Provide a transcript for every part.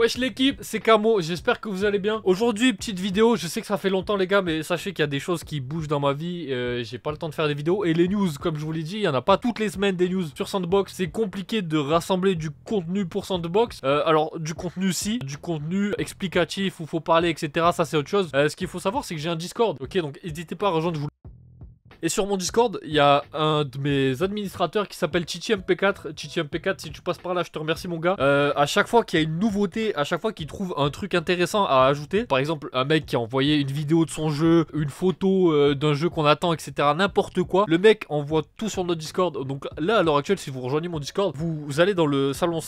Wesh l'équipe, c'est Camo, j'espère que vous allez bien. Aujourd'hui, petite vidéo, je sais que ça fait longtemps les gars, mais sachez qu'il y a des choses qui bougent dans ma vie, j'ai pas le temps de faire des vidéos. Et les news, comme je vous l'ai dit, il y en a pas toutes les semaines des news sur Sandbox. C'est compliqué de rassembler du contenu pour Sandbox. Alors du contenu si, du contenu explicatif où faut parler etc, ça c'est autre chose. Ce qu'il faut savoir c'est que j'ai un Discord, ok, donc n'hésitez pas à rejoindre, et sur mon Discord, il y a un de mes administrateurs qui s'appelle TichiMP4. TichiMP4, si tu passes par là, je te remercie mon gars. À chaque fois qu'il y a une nouveauté, à chaque fois qu'il trouve un truc intéressant à ajouter, par exemple un mec qui a envoyé une vidéo de son jeu, une photo d'un jeu qu'on attend, etc. N'importe quoi, le mec envoie tout sur notre Discord. Donc là, à l'heure actuelle, si vous rejoignez mon Discord, vous allez dans le salon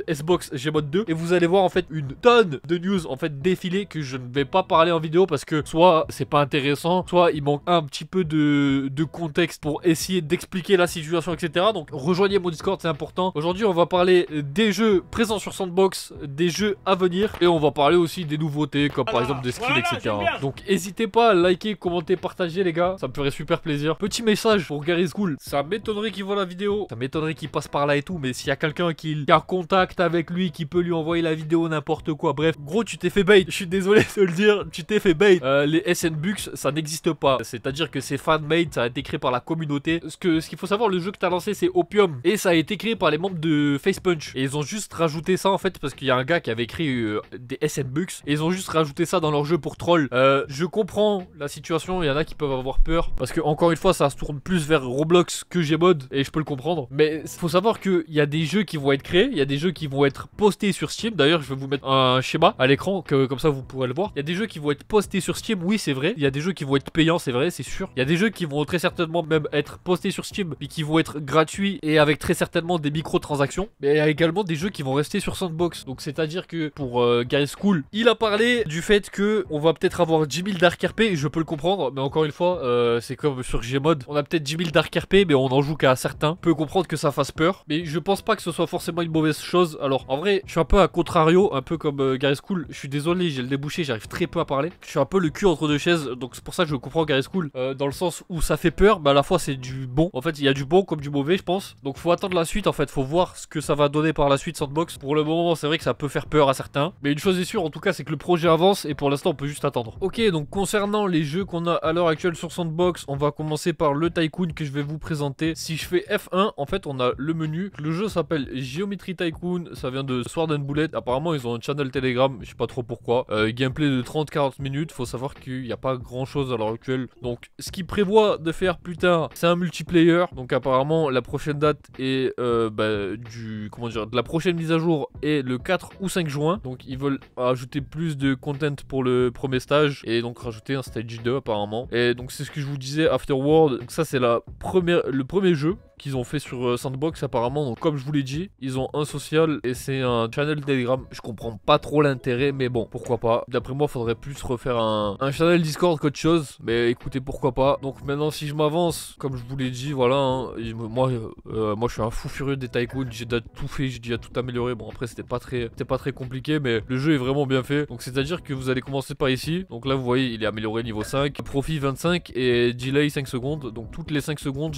Xbox Gmod 2 et vous allez voir en fait une tonne de news en fait défiler que je ne vais pas parler en vidéo parce que soit c'est pas intéressant, soit il manque un petit peu de contexte pour essayer d'expliquer la situation, etc. Donc rejoignez mon Discord, c'est important. Aujourd'hui on va parler des jeux présents sur Sandbox, des jeux à venir, et on va parler aussi des nouveautés comme par exemple des skins, etc. Donc n'hésitez pas à liker, commenter, partager les gars, ça me ferait super plaisir. Petit message pour Gary School, ça m'étonnerait qu'il voit la vidéo, ça m'étonnerait qu'il passe par là et tout, mais s'il y a quelqu'un qui a contact avec lui, qui peut lui envoyer la vidéo, n'importe quoi, bref, gros tu t'es fait bait, je suis désolé de le dire, tu t'es fait bait. Les SN Bucks ça n'existe pas, c'est à dire que c'est fan ça a été créé par la communauté. Ce qu'il faut savoir, le jeu que tu as lancé c'est Opium et ça a été créé par les membres de Facepunch, et ils ont juste rajouté ça en fait parce qu'il y a un gars qui avait créé des SN Bucks et ils ont juste rajouté ça dans leur jeu pour troll. Je comprends la situation, il y en a qui peuvent avoir peur parce que encore une fois ça se tourne plus vers Roblox que Gmod et je peux le comprendre, mais faut savoir qu'il y a des jeux qui vont être créés, il y a des jeux qui vont être postés sur Steam. D'ailleurs je vais vous mettre un schéma à l'écran comme ça vous pourrez le voir. Il y a des jeux qui vont être postés sur Steam, oui c'est vrai, il y a des jeux qui vont être payants, c'est vrai, c'est sûr. Il y a des jeux qui vont très certainement même être postés sur Steam et qui vont être gratuits et avec très certainement des microtransactions, mais il y a également des jeux qui vont rester sur Sandbox. Donc c'est à dire que pour Gary School, il a parlé du fait que on va peut-être avoir 10 000 Dark RP, et je peux le comprendre, mais encore une fois c'est comme sur Gmod, on a peut-être 10 000 Dark RP mais on en joue qu'à certains. Je peux comprendre que ça fasse peur, mais je pense pas que ce soit forcément une mauvaise chose. Alors en vrai je suis un peu à contrario, un peu comme Gary School, je suis désolé, j'ai le débouché, j'arrive très peu à parler, je suis un peu le cul entre deux chaises, donc c'est pour ça que je comprends Gary School, dans le sens où ça fait peur, mais à la fois c'est du bon. En fait il y a du bon comme du mauvais je pense, donc faut attendre la suite en fait, faut voir ce que ça va donner par la suite Sandbox. Pour le moment c'est vrai que ça peut faire peur à certains, mais une chose est sûre en tout cas, c'est que le projet avance et pour l'instant on peut juste attendre. Ok, donc concernant les jeux qu'on a à l'heure actuelle sur Sandbox, on va commencer par le Tycoon que je vais vous présenter. Si je fais F1 en fait on a le menu, le jeu s'appelle Geometry Tycoon, ça vient de Sword and Bullet, apparemment ils ont un channel Telegram, je sais pas trop pourquoi, gameplay de 30-40 minutes, faut savoir qu'il n'y a pas grand chose à l'heure actuelle. Donc ce qu'ils prévoient de faire plus tard c'est un multiplayer, donc apparemment la prochaine date est de la prochaine mise à jour est le 4 ou 5 juin, donc ils veulent ajouter plus de content pour le premier stage et donc rajouter un stage 2 apparemment. Et donc c'est ce que je vous disais, Afterworld, donc ça c'est le premier jeu qu'ils ont fait sur Sandbox apparemment. Donc comme je vous l'ai dit, ils ont un social et c'est un channel Telegram. Je comprends pas trop l'intérêt, mais bon, pourquoi pas. D'après moi faudrait plus refaire un channel Discord qu'autre chose, mais écoutez, pourquoi pas. Donc maintenant si je m'avance, comme je vous l'ai dit, voilà hein, moi je suis un fou furieux des Tycoons, j'ai déjà tout fait, j'ai déjà tout amélioré. Bon après c'était pas très compliqué, mais le jeu est vraiment bien fait. Donc c'est à dire que vous allez commencer par ici. Donc là vous voyez il est amélioré niveau 5, profit 25 et delay 5 secondes. Donc toutes les 5 secondes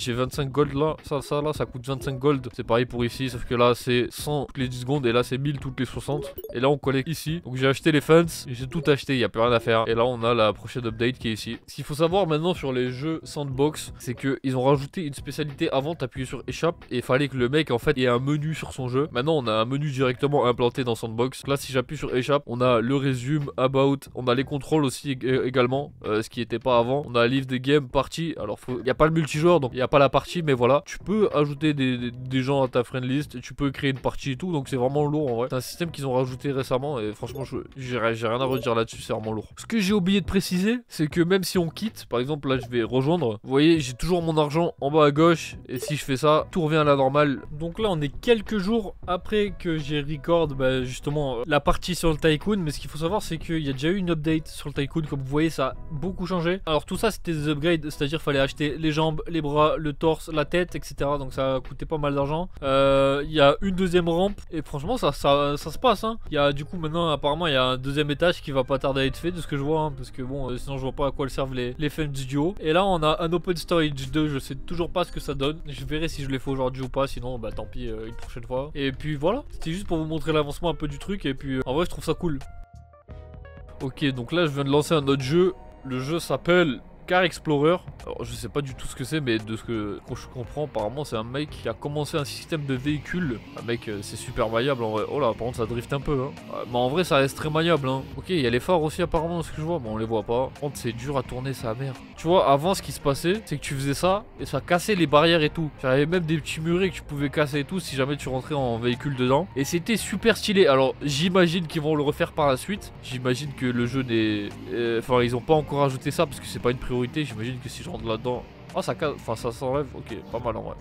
j'ai 25 gold là, ça coûte 25 gold. C'est pareil pour ici, sauf que là c'est 100 toutes les 10 secondes et là c'est 1000 toutes les 60. Et là on collecte ici. Donc j'ai acheté les fans, j'ai tout acheté, il n'y a plus rien à faire. Et là on a la prochaine update qui est ici. Ce qu'il faut savoir maintenant sur les jeux Sandbox, c'est que ils ont rajouté une spécialité. Avant t'appuyais sur échappe et il fallait que le mec en fait ait un menu sur son jeu. Maintenant on a un menu directement implanté dans Sandbox. Là si j'appuie sur échappe, on a le résume, about, on a les contrôles aussi également, ce qui était pas avant. On a livre des games, partie. Alors il n'y a pas le multijoueur donc il n'y a pas la partie, mais voilà, tu peux ajouter des gens à ta friend list, tu peux créer une partie et tout, donc c'est vraiment lourd en vrai. C'est un système qu'ils ont rajouté récemment et franchement j'ai rien à redire là-dessus, c'est vraiment lourd. Ce que j'ai oublié de préciser, c'est que même si on quitte, par exemple là je vais rejoindre, vous voyez j'ai toujours mon argent en bas à gauche et si je fais ça, tout revient à la normale. Donc là on est quelques jours après que j'ai record justement la partie sur le Tycoon, mais ce qu'il faut savoir c'est qu'il y a déjà eu une update sur le Tycoon, comme vous voyez ça a beaucoup changé. Alors tout ça c'était des upgrades, c'est-à-dire fallait acheter les jambes, les bras, le torse, la tête, etc. Donc ça a coûté pas mal d'argent. Il y a une deuxième rampe et franchement ça se passe. Hein. Il y a du coup maintenant apparemment il y a un deuxième étage qui va pas tarder à être fait de ce que je vois. Hein, parce que bon sinon je vois pas à quoi servent les fins du duo. Et là on a un Open Storage 2. Je sais toujours pas ce que ça donne. Je verrai si je l'ai fait aujourd'hui ou pas. Sinon bah tant pis une prochaine fois. Et puis voilà. C'était juste pour vous montrer l'avancement un peu du truc. Et puis en vrai je trouve ça cool. Ok donc là je viens de lancer un autre jeu. Le jeu s'appelle Car Explorer. Alors je sais pas du tout ce que c'est, mais de ce que je comprends apparemment c'est un mec qui a commencé un système de véhicule. Un mec c'est super maniable en vrai. Oh là par contre ça drift un peu hein. Mais en vrai ça reste très maniable hein. Ok il y a les phares aussi apparemment ce que je vois. Bon on les voit pas. Par contre c'est dur à tourner sa mère. Tu vois avant ce qui se passait c'est que tu faisais ça et ça cassait les barrières et tout. Il y avait même des petits murets que tu pouvais casser et tout si jamais tu rentrais en véhicule dedans. Et c'était super stylé. Alors j'imagine qu'ils vont le refaire par la suite. J'imagine que le jeu n'est... Enfin ils ont pas encore ajouté ça parce que c'est pas une priorité. J'imagine que si je rentre là-dedans... Ah ça casse, enfin ça s'enlève, ok, pas mal en vrai.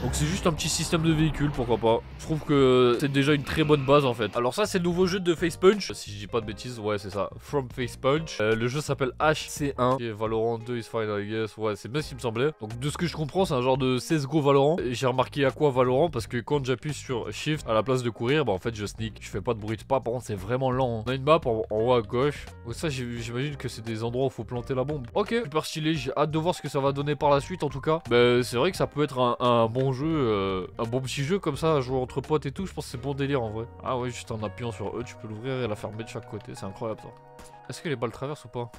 Donc c'est juste un petit système de véhicule, pourquoi pas. Je trouve que c'est déjà une très bonne base en fait. Alors ça c'est le nouveau jeu de Face Punch. Si je dis pas de bêtises, ouais c'est ça. From Face Punch. Le jeu s'appelle HC1. Et Valorant 2 is fine I guess. Ouais c'est bien ce qui me semblait. Donc de ce que je comprends c'est un genre de CSGO Valorant. J'ai remarqué à quoi Valorant parce que quand j'appuie sur Shift à la place de courir, bah en fait je sneak. Je fais pas de bruit de pas, par contre c'est vraiment lent. On a une map en haut à gauche. Donc ça j'imagine que c'est des endroits où faut planter la bombe. Ok, super stylé, j'ai hâte de voir ce que ça va donner par la suite en tout cas. Bah c'est vrai que ça peut être un bon jeu. Un bon petit jeu comme ça à jouer entre potes et tout, je pense que c'est bon délire en vrai. Ah ouais, juste en appuyant sur E, tu peux l'ouvrir et la fermer de chaque côté, c'est incroyable ça. Est-ce que les balles traversent ou pas?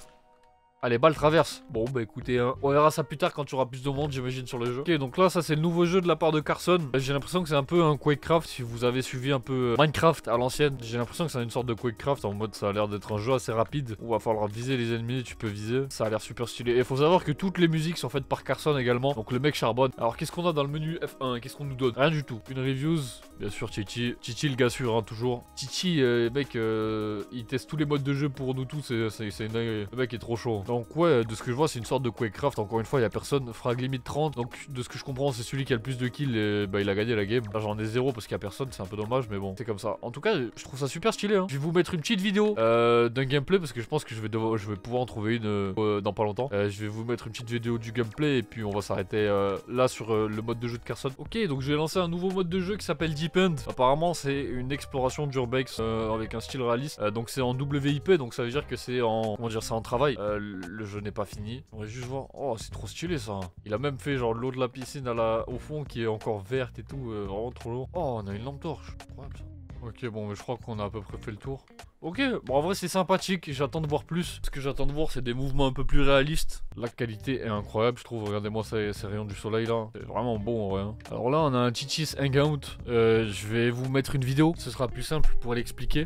Ah les balles traversent. Bon bah écoutez hein, on verra ça plus tard quand tu auras plus de monde j'imagine sur le jeu. Ok donc là ça c'est le nouveau jeu de la part de Carson. J'ai l'impression que c'est un peu un Quakecraft si vous avez suivi un peu Minecraft à l'ancienne. J'ai l'impression que c'est une sorte de Quakecraft en mode ça a l'air d'être un jeu assez rapide où il va falloir viser les ennemis, tu peux viser. Ça a l'air super stylé. Et il faut savoir que toutes les musiques sont faites par Carson également. Donc le mec charbonne. Alors qu'est-ce qu'on a dans le menu F1? Qu'est-ce qu'on nous donne? Rien du tout. Une reviews, bien sûr Chichi. Chichi le gars sûr hein, toujours. Chichi mec il teste tous les modes de jeu pour nous tous. C'est une dinguerie. Le mec est trop chaud. Donc ouais de ce que je vois c'est une sorte de Quakecraft. Encore une fois il y a personne. Frag limite 30. Donc de ce que je comprends c'est celui qui a le plus de kills et bah il a gagné la game. Là j'en ai 0 parce qu'il y a personne. C'est un peu dommage mais bon c'est comme ça. En tout cas je trouve ça super stylé hein. Je vais vous mettre une petite vidéo d'un gameplay parce que je pense que je vais pouvoir en trouver une dans pas longtemps. Je vais vous mettre une petite vidéo du gameplay et puis on va s'arrêter là sur le mode de jeu de Carson. Ok donc je vais lancer un nouveau mode de jeu qui s'appelle Deep End. Apparemment c'est une exploration d'urbex avec un style réaliste. Donc c'est en WIP donc ça veut dire que c'est en... Comment dire, c'est en travail. Le jeu n'est pas fini. On va juste voir. Oh c'est trop stylé ça. Il a même fait genre l'eau de la piscine au fond qui est encore verte et tout. Vraiment trop lourd. Oh on a une lampe torche. Incroyable ça. Ok bon mais je crois qu'on a à peu près fait le tour. Ok, bon en vrai c'est sympathique, j'attends de voir plus. Ce que j'attends de voir c'est des mouvements un peu plus réalistes. La qualité est incroyable je trouve, regardez-moi ces rayons du soleil là. C'est vraiment bon en vrai hein. Alors là on a un Chichis Hangout, je vais vous mettre une vidéo, ce sera plus simple pour l'expliquer.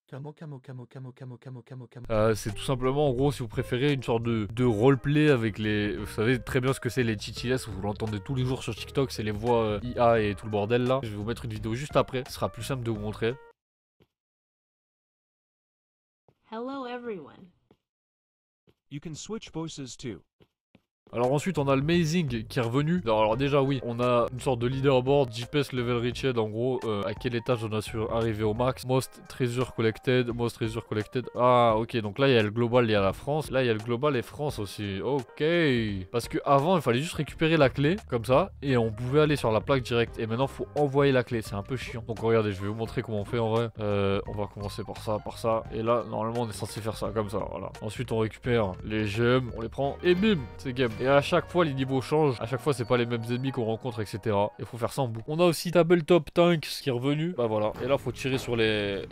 C'est tout simplement en gros si vous préférez une sorte de roleplay avec les... Vous savez très bien ce que c'est les chichilles, vous l'entendez tous les jours sur TikTok, c'est les voix IA et tout le bordel là. Je vais vous mettre une vidéo juste après, ce sera plus simple de vous montrer. Hello everyone. You can switch voices too. Alors ensuite on a le Mazing qui est revenu. Alors déjà oui, on a une sorte de leaderboard, GPS level reached en gros, à quel étage on a su arriver au max. Most treasure collected, most treasure collected. Ah ok, donc là il y a le global, il y a la France. Là il y a le global et France aussi, ok. Parce que avant il fallait juste récupérer la clé, comme ça, et on pouvait aller sur la plaque directe. Et maintenant faut envoyer la clé, c'est un peu chiant. Donc regardez, je vais vous montrer comment on fait en vrai. On va commencer par ça. Et là normalement on est censé faire ça, comme ça, voilà. Ensuite on récupère les gemmes, on les prend, et bim, c'est game. Et à chaque fois les niveaux changent, à chaque fois c'est pas les mêmes ennemis qu'on rencontre etc. Il faut faire ça en boucle. On a aussi Tabletop Tanks qui est revenu, bah voilà. Et là faut tirer sur les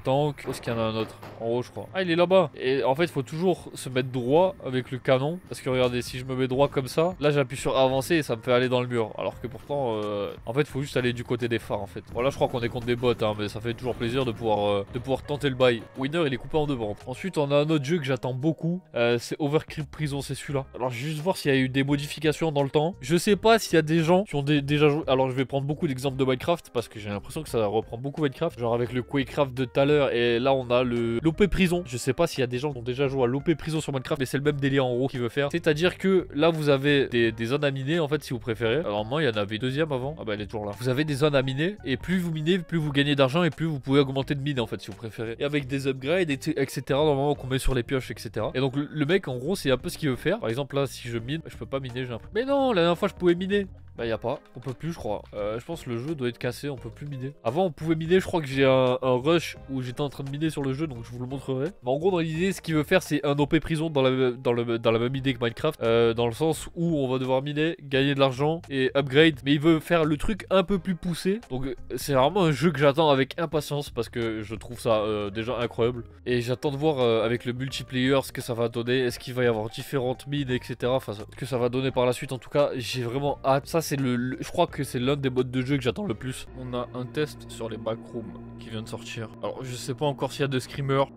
tanks. Où est-ce qu'il y en a un autre? En haut je crois. Ah il est là-bas. Et en fait il faut toujours se mettre droit avec le canon. Parce que regardez si je me mets droit comme ça, là j'appuie sur avancer et ça me fait aller dans le mur. Alors que pourtant en fait il faut juste aller du côté des phares en fait. Voilà je crois qu'on est contre des bots hein, mais ça fait toujours plaisir de pouvoir tenter le bail. Winner il est coupé en deux bandes. Ensuite on a un autre jeu que j'attends beaucoup, c'est Overcrypt Prison, c'est celui-là. Alors je vais juste voir s'il y a eu des modifications dans le temps. Je sais pas s'il y a des gens qui ont déjà joué. Alors je vais prendre beaucoup d'exemples de Minecraft parce que j'ai l'impression que ça reprend beaucoup Minecraft. Genre avec le Quakecraft de tout à l'heure et là on a l'OP Prison. Je sais pas s'il y a des gens qui ont déjà joué à l'OP Prison sur Minecraft mais c'est le même délire en gros qu'il veut faire. C'est-à-dire que là vous avez des zones à miner en fait si vous préférez. Alors moi il y en avait une deuxième avant. Ah bah elle est toujours là. Vous avez des zones à miner et plus vous minez, plus vous gagnez d'argent et plus vous pouvez augmenter de mine en fait si vous préférez. Et avec des upgrades etc. Normalement qu'on met sur les pioches etc. Et donc le mec en gros c'est un peu ce qu'il veut faire. Par exemple là si je mine. Je peux pas miner, j'ai l'impression. Mais non, la dernière fois je pouvais miner. Bah y a pas, on peut plus je crois. Je pense que le jeu doit être cassé, on peut plus miner. Avant on pouvait miner, je crois que j'ai un rush où j'étais en train de miner sur le jeu, donc je vous le montrerai. Mais en gros dans l'idée, ce qu'il veut faire c'est un OP prison dans la même idée que Minecraft. Dans le sens où on va devoir miner, gagner de l'argent et upgrade. Mais il veut faire le truc un peu plus poussé. Donc c'est vraiment un jeu que j'attends avec impatience parce que je trouve ça déjà incroyable. Et j'attends de voir avec le multiplayer ce que ça va donner. Est-ce qu'il va y avoir différentes mines, etc. Enfin ce que ça va donner par la suite. En tout cas, j'ai vraiment hâte. Ça c'est je crois que c'est l'un des modes de jeu que j'attends le plus. On a un test sur les backrooms qui vient de sortir. Alors je sais pas encore s'il y a des screamers.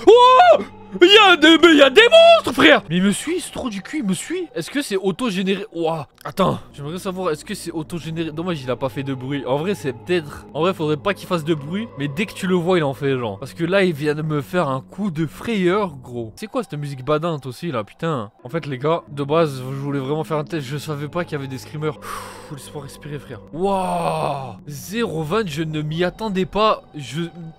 Oh, il y a des monstres, frère. Mais il me suit, c'est trop du cul, il me suit. Est-ce que c'est auto-généré? Ouah, attends, j'aimerais savoir, est-ce que c'est auto-généré? Dommage, il a pas fait de bruit. En vrai, c'est peut-être... En vrai, faudrait pas qu'il fasse de bruit. Mais dès que tu le vois, il en fait, genre. Parce que là, il vient de me faire un coup de frayeur, gros. C'est quoi cette musique badante aussi, là, putain? En fait, les gars, de base, je voulais vraiment faire un test. Je savais pas qu'il y avait des screamers. Laisse-moi respirer, frère. Waouh, 0,20, je ne m'y attendais pas.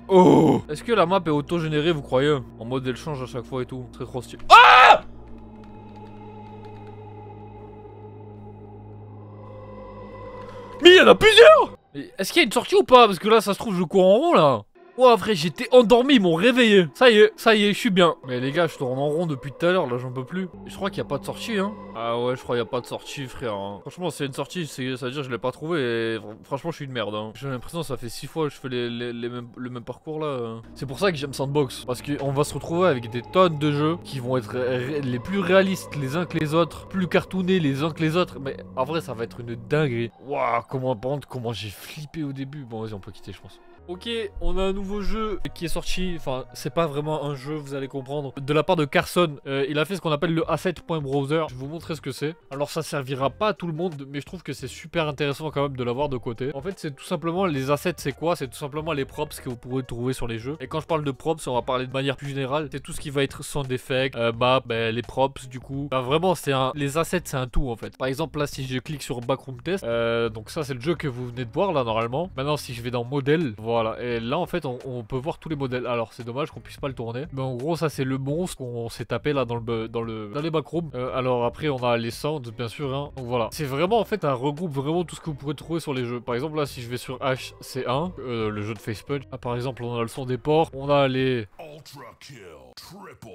Oh. Est-ce que la map est auto-générée, vous croyez? En mode elle change à chaque fois et tout. Très trop stylé. Ah! Mais il y en a plusieurs! Est-ce qu'il y a une sortie ou pas? Parce que là ça se trouve je cours en rond là. Ouah frère, j'étais endormi, ils m'ont réveillé. Ça y est, je suis bien. Mais les gars, je tourne en rond depuis tout à l'heure, là j'en peux plus. Je crois qu'il n'y a pas de sortie, hein. Ah ouais, je crois qu'il n'y a pas de sortie, frère. Hein. Franchement, c'est une sortie, ça veut dire que je l'ai pas trouvé. Et franchement, je suis une merde. Hein. J'ai l'impression que ça fait 6 fois que je fais le même parcours là. C'est pour ça que j'aime Sandbox. Parce qu'on va se retrouver avec des tonnes de jeux qui vont être les plus réalistes les uns que les autres, plus cartoonés les uns que les autres. Mais en vrai, ça va être une dinguerie. Waouh, comment j'ai flippé au début. Bon, vas-y, on peut quitter, je pense. Ok, on a un nouveau jeu qui est sorti, enfin c'est pas vraiment un jeu, vous allez comprendre, de la part de Carson. Il a fait ce qu'on appelle le asset.browser, je vais vous montrer ce que c'est. Alors ça servira pas à tout le monde, mais je trouve que c'est super intéressant quand même de l'avoir de côté. En fait c'est tout simplement, les assets c'est quoi? C'est tout simplement les props que vous pourrez trouver sur les jeux. Et quand je parle de props, on va parler de manière plus générale, c'est tout ce qui va être sound effect, les props du coup. Bah vraiment les assets c'est un tout en fait. Par exemple là si je clique sur Backroom Test, donc ça c'est le jeu que vous venez de voir là normalement. Maintenant si je vais dans modèle, voilà, et là en fait on peut voir tous les modèles. Alors c'est dommage qu'on puisse pas le tourner, mais en gros ça c'est le monstre qu'on s'est tapé là dans les backrooms. Alors après on a les sounds bien sûr, hein. Donc voilà, c'est vraiment en fait un regroupe vraiment tout ce que vous pourrez trouver sur les jeux. Par exemple là si je vais sur HC1, le jeu de Facepunch, par exemple on a le son des porcs, on a les Ultra Kill, Triple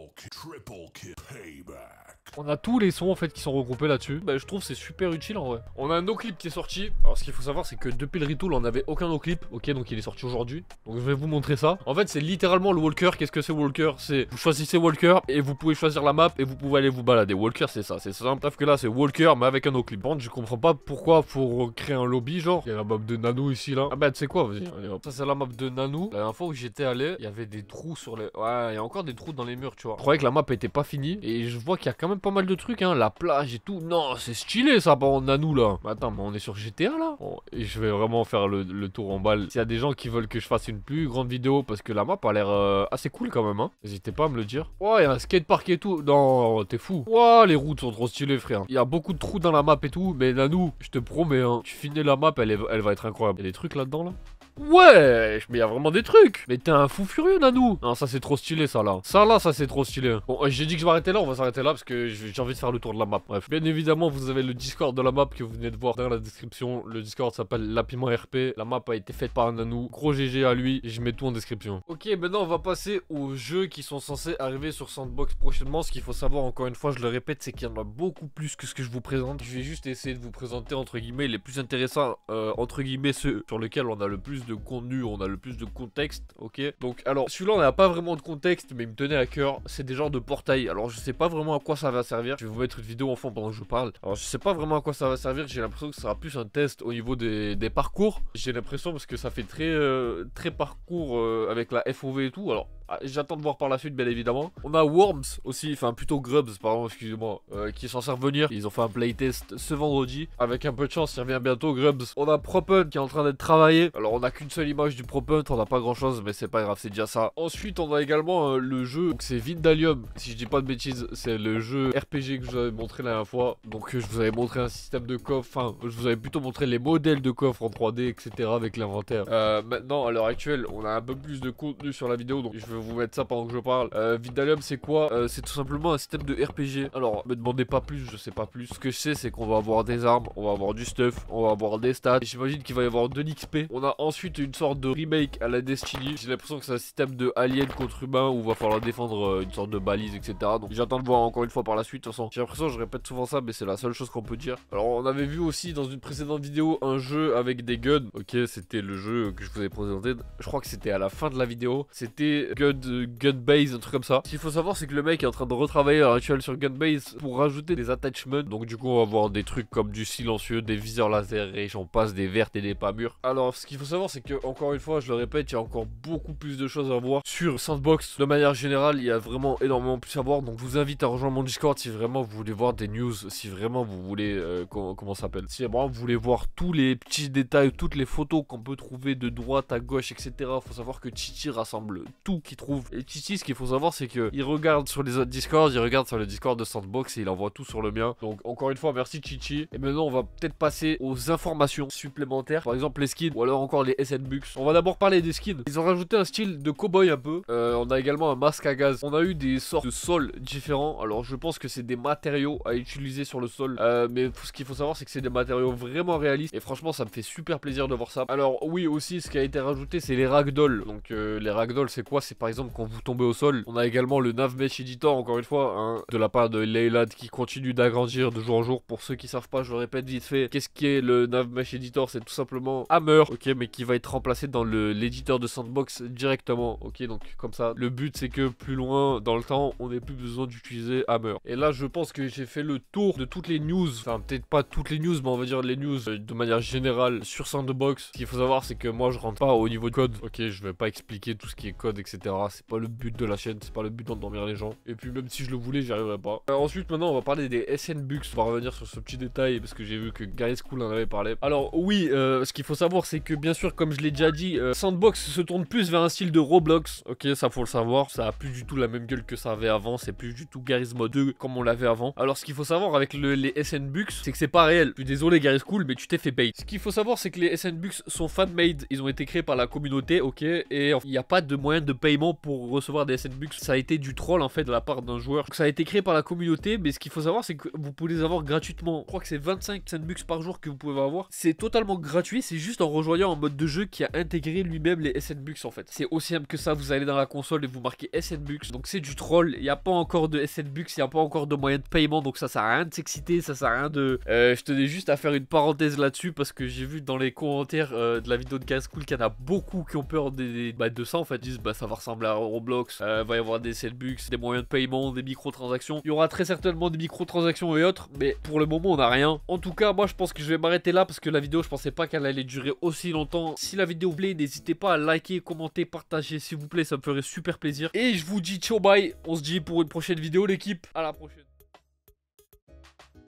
Kill, Payback. On a tous les sons en fait qui sont regroupés là-dessus. Bah je trouve c'est super utile en vrai. On a un no-clip qui est sorti. Alors ce qu'il faut savoir c'est que depuis le retool on n'avait aucun no-clip. Ok, donc il est sorti aujourd'hui. Donc je vais vous montrer ça. En fait c'est littéralement le walker. Qu'est-ce que c'est walker? C'est vous choisissez walker et vous pouvez choisir la map et vous pouvez aller vous balader. Walker c'est ça, c'est simple. Sauf que là c'est walker mais avec un no-clip. Bon, je comprends pas pourquoi pour créer un lobby genre. Il y a la map de Nanou ici là. Ah bah tu sais quoi, vas-y. Allez, hop. Ça c'est la map de Nanou. La dernière fois où j'étais allé, il y avait des trous sur les... Ouais, il y a encore des trous dans les murs tu vois. Je croyais que la map était pas finie et je vois qu'il y a quand même pas mal de trucs hein. La plage et tout. Non, c'est stylé ça, par Nanou là. Mais attends, mais on est sur GTA là. Bon, et je vais vraiment faire le tour en balle. S'il y a des gens qui veulent que je fasse une plus grande vidéo, parce que la map a l'air assez cool quand même, hein. N'hésitez pas à me le dire. Ouais, il y a un skatepark et tout. Non, t'es fou. Ouais, les routes sont trop stylées, frère. Il y a beaucoup de trous dans la map et tout. Mais Nanou, je te promets, hein, tu finis la map, elle va être incroyable. Il y a des trucs là-dedans là. Ouais, mais il y a vraiment des trucs. Mais t'es un fou furieux, Nanou. Non, ça c'est trop stylé, ça là. Ça c'est trop stylé. Bon, j'ai dit que je vais arrêter là, on va s'arrêter là parce que j'ai envie de faire le tour de la map. Bref, bien évidemment, vous avez le Discord de la map que vous venez de voir dans la description. Le Discord s'appelle Lapiment RP. La map a été faite par Nanou. Gros GG à lui. Et je mets tout en description. Ok, maintenant on va passer aux jeux qui sont censés arriver sur Sandbox prochainement. Ce qu'il faut savoir, encore une fois, je le répète, c'est qu'il y en a beaucoup plus que ce que je vous présente. Je vais juste essayer de vous présenter entre guillemets les plus intéressants, entre guillemets ceux sur lesquels on a le plus de contenu, on a le plus de contexte, ok. Donc alors celui-là on n'a pas vraiment de contexte mais il me tenait à cœur, c'est des genres de portails. Alors je sais pas vraiment à quoi ça va servir, je vais vous mettre une vidéo en fond pendant que je parle. Alors je sais pas vraiment à quoi ça va servir, j'ai l'impression que ça sera plus un test au niveau des parcours. J'ai l'impression parce que ça fait très parcours avec la FOV et tout. Alors j'attends de voir par la suite bien évidemment. On a Worms aussi, enfin plutôt Grubs pardon, excusez-moi, qui est censé revenir. Ils ont fait un playtest ce vendredi. Avec un peu de chance il revient bientôt Grubs. On a Propun qui est en train d'être travaillé. Alors on a qu'une seule image du Propun, on n'a pas grand chose mais c'est pas grave, c'est déjà ça. Ensuite on a également le jeu, donc c'est Vindalium. Si je dis pas de bêtises, c'est le jeu RPG que je vous avais montré la dernière fois. Donc je vous avais montré un système de coffre, enfin je vous avais plutôt montré les modèles de coffre en 3D etc avec l'inventaire. Maintenant à l'heure actuelle on a un peu plus de contenu sur la vidéo donc je vais vais vous mettre ça pendant que je parle. Vidalium c'est quoi? C'est tout simplement un système de RPG. Alors me demandez pas plus, je sais pas plus. Ce que je sais c'est qu'on va avoir des armes, on va avoir du stuff, on va avoir des stats. J'imagine qu'il va y avoir de l'XP. On a ensuite une sorte de remake à la Destiny. J'ai l'impression que c'est un système de alien contre humain où il va falloir défendre une sorte de balise, etc. Donc j'attends de voir encore une fois par la suite. De toute façon, j'ai l'impression que je répète souvent ça, mais c'est la seule chose qu'on peut dire. Alors on avait vu aussi dans une précédente vidéo un jeu avec des guns. Ok, c'était le jeu que je vous ai présenté. Je crois que c'était à la fin de la vidéo. C'était Gunbase, un truc comme ça. Ce qu'il faut savoir, c'est que le mec est en train de retravailler à l'heure actuelle sur Gunbase pour rajouter des attachments. Donc du coup, on va avoir des trucs comme du silencieux, des viseurs laser et j'en passe, des vertes et des pas mûres. Alors, ce qu'il faut savoir, c'est que encore une fois, je le répète, il y a encore beaucoup plus de choses à voir sur Sandbox. De manière générale, il y a vraiment énormément plus à voir. Donc, je vous invite à rejoindre mon Discord si vraiment vous voulez voir des news, si vraiment vous voulez comment ça s'appelle, si vraiment vous voulez voir tous les petits détails, toutes les photos qu'on peut trouver de droite à gauche, etc. Faut savoir que Chichi rassemble tout qu'il trouve. Et Chichi, ce qu'il faut savoir, c'est que il regarde sur les autres Discords, il regarde sur le Discord de Sandbox et il envoie tout sur le mien. Donc encore une fois, merci Chichi. Et maintenant, on va peut-être passer aux informations supplémentaires, par exemple les skins ou alors encore les SNBux. On va d'abord parler des skins. Ils ont rajouté un style de cowboy un peu. On a également un masque à gaz. On a eu des sortes de sols différents. Alors je pense que c'est des matériaux à utiliser sur le sol. Mais ce qu'il faut savoir, c'est que c'est des matériaux vraiment réalistes. Et franchement, ça me fait super plaisir de voir ça. Alors oui, aussi, ce qui a été rajouté, c'est les ragdoll. Donc les ragdoll, c'est quoi? C'est par exemple quand vous tombez au sol. On a également le Nav Mesh Editor, encore une fois, hein, de la part de Leylad qui continue d'agrandir de jour en jour. Pour ceux qui savent pas, je le répète vite fait. Qu'est-ce qu'est le Nav Mesh Editor? C'est tout simplement Hammer, ok, mais qui va être remplacé dans l'éditeur de Sandbox directement, ok. Donc comme ça, le but c'est que plus loin dans le temps, on n'ait plus besoin d'utiliser Hammer. Et là, je pense que j'ai fait le tour de toutes les news. Enfin, peut-être pas toutes les news, mais on va dire les news de manière générale sur Sandbox. Ce qu'il faut savoir, c'est que moi, je rentre pas au niveau de code. Ok, je vais pas expliquer tout ce qui est code, etc. C'est pas le but de la chaîne, c'est pas le but d'endormir les gens. Et puis même si je le voulais, j'y arriverais pas. Ensuite, maintenant, on va parler des SNBux. On va revenir sur ce petit détail parce que j'ai vu que Gary School en avait parlé. Alors oui, ce qu'il faut savoir, c'est que bien sûr, comme je l'ai déjà dit, Sandbox se tourne plus vers un style de Roblox. Ok, ça faut le savoir. Ça a plus du tout la même gueule que ça avait avant. C'est plus du tout Garry's Mod 2 comme on l'avait avant. Alors ce qu'il faut savoir avec les SNBux, c'est que c'est pas réel. Je suis désolé Gary School, mais tu t'es fait bait. Ce qu'il faut savoir, c'est que les SNBux sont fan-made. Ils ont été créés par la communauté, ok. Et il n'y a pas de moyen de paiement pour recevoir des SNBux. Ça a été du troll en fait de la part d'un joueur. Donc, ça a été créé par la communauté, mais ce qu'il faut savoir, c'est que vous pouvez les avoir gratuitement. Je crois que c'est 25 SNBux par jour que vous pouvez avoir. C'est totalement gratuit, c'est juste en rejoignant un mode de jeu qui a intégré lui-même les SNBux en fait. C'est aussi simple que ça, vous allez dans la console et vous marquez SNBux. Donc c'est du troll, il n'y a pas encore de SNBux, il n'y a pas encore de moyen de paiement, donc ça sert à rien de s'exciter, ça sert à rien de... je tenais juste à faire une parenthèse là-dessus parce que j'ai vu dans les commentaires de la vidéo de Gary School qu'il y en a beaucoup qui ont peur de ça en fait. Ils disent bah ça va ressembler à Roblox, va y avoir des SNBux, des moyens de paiement, des microtransactions. Il y aura très certainement des microtransactions et autres, mais pour le moment on n'a rien. En tout cas, moi je pense que je vais m'arrêter là parce que la vidéo je pensais pas qu'elle allait durer aussi longtemps. Si la vidéo vous plaît, n'hésitez pas à liker, commenter, partager s'il vous plaît, ça me ferait super plaisir. Et je vous dis ciao bye, on se dit pour une prochaine vidéo l'équipe, à la prochaine.